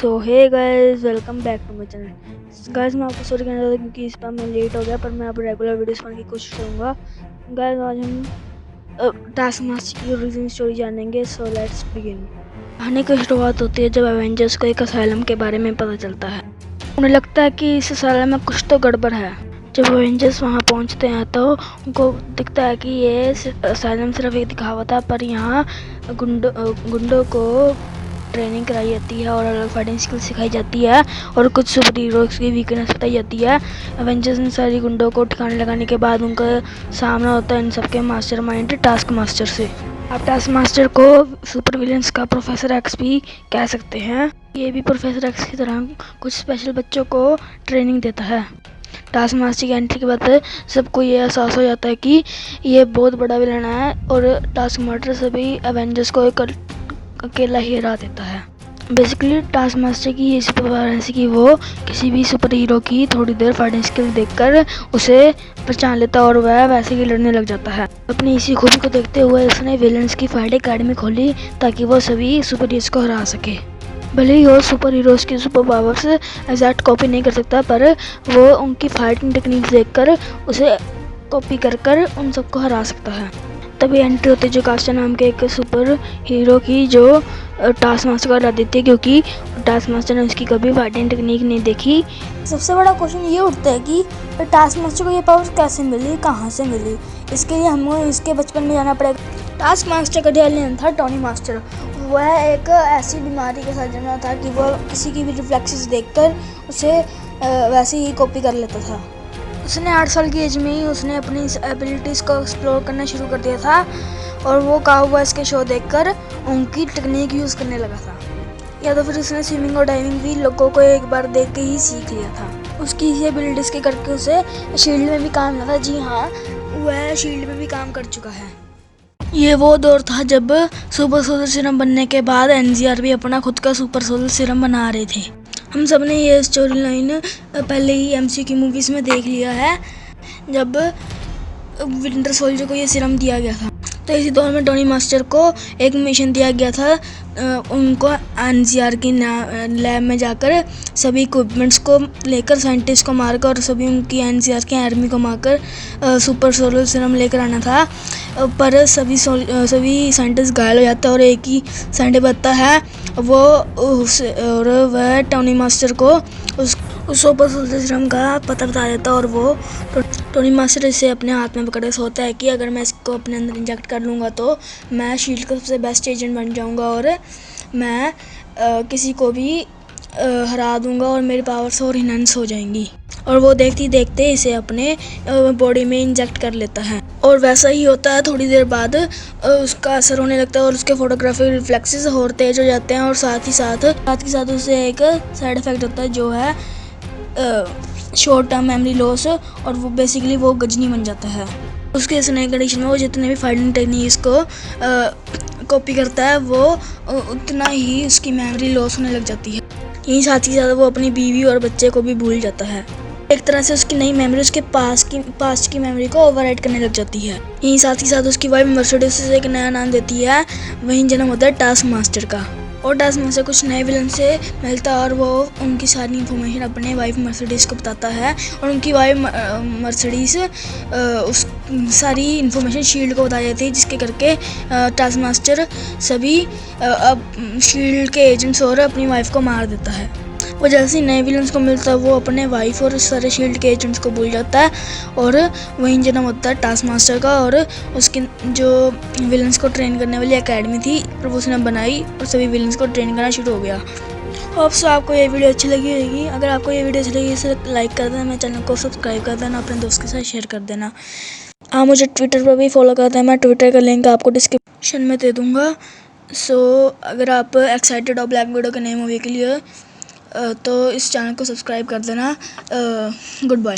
So hey guys, welcome back to my channel. Guys मैं आपको sorry कहना चाहता हूँ क्योंकि इस बार मैं लेट हो गया, पर मैं अब रेगुलर वीडियोस बनाने की कोशिश करूँगा। गाइस आज हम टास्क मास्टर की ओरिजिन स्टोरी जानेंगे। So let's begin. कहानी की शुरुआत होती है जब एवेंजर्स को एक असाइलम के बारे में पता चलता है। उन्हें लगता है कि इस असाइलम में कुछ तो गड़बड़ है। जब एवेंजर्स वहाँ पहुँचते हैं तो उनको दिखता है कि ये असाइलम सिर्फ एक दिखावा था, पर यहाँ गुंडों को ट्रेनिंग कराई जाती है और अलग फाइटिंग स्किल्स सिखाई जाती है और कुछ सुपर हीरोज की वीकनेस बताई जाती है। एवेंजर्स इन सारी गुंडों को ठिकाने लगाने के बाद उनका सामना होता है इन सबके मास्टरमाइंड टास्क मास्टर से। आप टास्क मास्टर को सुपर विलेंस का प्रोफेसर एक्स भी कह सकते हैं। ये भी प्रोफेसर एक्स की तरह कुछ स्पेशल बच्चों को ट्रेनिंग देता है। टास्क मास्टर की एंट्री के बाद सबको ये एहसास हो जाता है कि ये बहुत बड़ा विलन है और टास्क मास्टर सभी एवेंजर्स को अकेला ही हरा देता है। बेसिकली टास्क मास्टर की ये सुपर पावर है कि वो किसी भी सुपर हीरो की थोड़ी देर फाइटिंग स्किल देखकर उसे पहचान लेता है और वह वैसे ही लड़ने लग जाता है। अपनी इसी खूबी को देखते हुए उसने विलेंस की फाइट एकेडमी खोली ताकि वो सभी सुपर हीरोज को हरा सके। भले ही वो सुपर हीरोज की सुपर पावर्स एग्जैक्ट कॉपी नहीं कर सकता, पर वो उनकी फाइटिंग टेक्निक्स देखकर उसे कॉपी कर उन सबको हरा सकता है। तभी एंट्री होती है जो कास्टा नाम के एक सुपर हीरो की, जो टास्क मास्टर को हरा देती है क्योंकि टास्क मास्टर ने उसकी कभी फाइटिंग टेक्निक नहीं देखी। सबसे बड़ा क्वेश्चन ये उठता है कि टास्क मास्टर को ये पावर कैसे मिली, कहाँ से मिली। इसके लिए हमें इसके बचपन में जाना पड़ेगा। टास्क मास्टर का रियल नेम था टोनी मास्टर। वह एक ऐसी बीमारी का सर्जन था कि वह किसी की भी रिफ्लेक्सेस देखकर उसे वैसे ही कॉपी कर लेता था। उसने 8 साल की एज में ही उसने अपनी एबिलिटीज़ को एक्सप्लोर करना शुरू कर दिया था और वो काउबॉयज के शो देखकर उनकी टेक्निक यूज़ करने लगा था। या तो फिर उसने स्विमिंग और डाइविंग भी लोगों को एक बार देख के ही सीख लिया था। उसकी इसी एबिलिटीज़ के करके उसे शील्ड में भी काम मिला था। जी हाँ, वह शील्ड में भी काम कर चुका है। ये वो दौर था जब सुपर सोलर सीरम बनने के बाद एनजीआर भी अपना खुद का सुपर सोलर सीरम बना रहे थे। हम सब ने ये स्टोरी लाइन पहले ही एमसीयू की मूवीज़ में देख लिया है, जब विंटर सोल्जर को ये सीरम दिया गया था। तो इसी दौर में टोनी मास्टर को एक मिशन दिया गया था, उनको एनसीआर की लैब में जाकर सभी इक्विपमेंट्स को लेकर साइंटिस्ट को मारकर और सभी उनकी एनसीआर की आर्मी को मारकर सुपर सोलर सीरम लेकर आना था। पर सभी साइंटिस्ट घायल हो जाते हैं और एक ही साइंटिस्ट बचता है और वह टोनी मास्टर को उस सुपर सोलर सीरम का पता बता देता है और वो टोनी मास्टर इसे अपने हाथ में पकड़े सोचता है कि अगर मैं इसको अपने अंदर इंजेक्ट कर लूँगा तो मैं शील्ड का सबसे बेस्ट एजेंट बन जाऊँगा और मैं किसी को भी हरा दूँगा और मेरी पावर्स और इनहेंस हो जाएंगी। और वो देखते देखते इसे अपने बॉडी में इंजेक्ट कर लेता है और वैसा ही होता है। थोड़ी देर बाद उसका असर होने लगता है और उसके फोटोग्राफिक रिफ्लेक्सेस और तेज हो जाते हैं और साथ ही साथ उसे एक साइड इफेक्ट होता है जो है शॉर्ट टर्म मेमोरी लॉस, और वो बेसिकली वो गजनी बन जाता है। उसके इस नई कंडीशन में वो जितने भी फाइटिंग टेक्निक्स को कॉपी करता है वो उतना ही उसकी मेमोरी लॉस होने लग जाती है। यहीं साथ ही साथ वो अपनी बीवी और बच्चे को भी भूल जाता है। एक तरह से उसकी नई मेमोरी उसके पास्ट की मेमोरी को ओवरराइट करने लग जाती है। यहीं साथ ही साथ उसकी वाइफ मर्सिडीज से एक नया नाम देती है। वहीं जन्म होता है टास्क मास्टर का और टास्क मास्टर कुछ नए विलन से मिलता है और वो उनकी सारी इन्फॉर्मेशन अपने वाइफ मर्सिडीज को बताता है और उनकी वाइफ मर्सिडीज उस सारी इन्फॉर्मेशन शील्ड को बता देती है, जिसके करके टास्क मास्टर सभी अब शील्ड के एजेंट्स और अपनी वाइफ को मार देता है। वो जैसे ही नए विलन्स को मिलता है वो अपने वाइफ और सारे शील्ड के एजेंट्स को भूल जाता है और वहीं जन्म होता है टास्क मास्टर का और उसकी जो विलन्स को ट्रेन करने वाली एकेडमी थी और वो उसने बनाई और सभी विलन्स को ट्रेन करना शुरू हो गया। होप सो आपको ये वीडियो अच्छी लगी होगी। अगर आपको ये वीडियो अच्छी लगी इसे लाइक कर देना, मेरे चैनल को सब्सक्राइब कर देना, अपने दोस्त के साथ शेयर कर देना। आप मुझे ट्विटर पर भी फॉलो करते हैं, मैं ट्विटर का लिंक आपको डिस्क्रिप्शन में दे दूँगा। सो अगर आप एक्साइटेड हो ब्लैक विडो के नए मूवी के लिए तो इस चैनल को सब्सक्राइब कर देना। Good bye.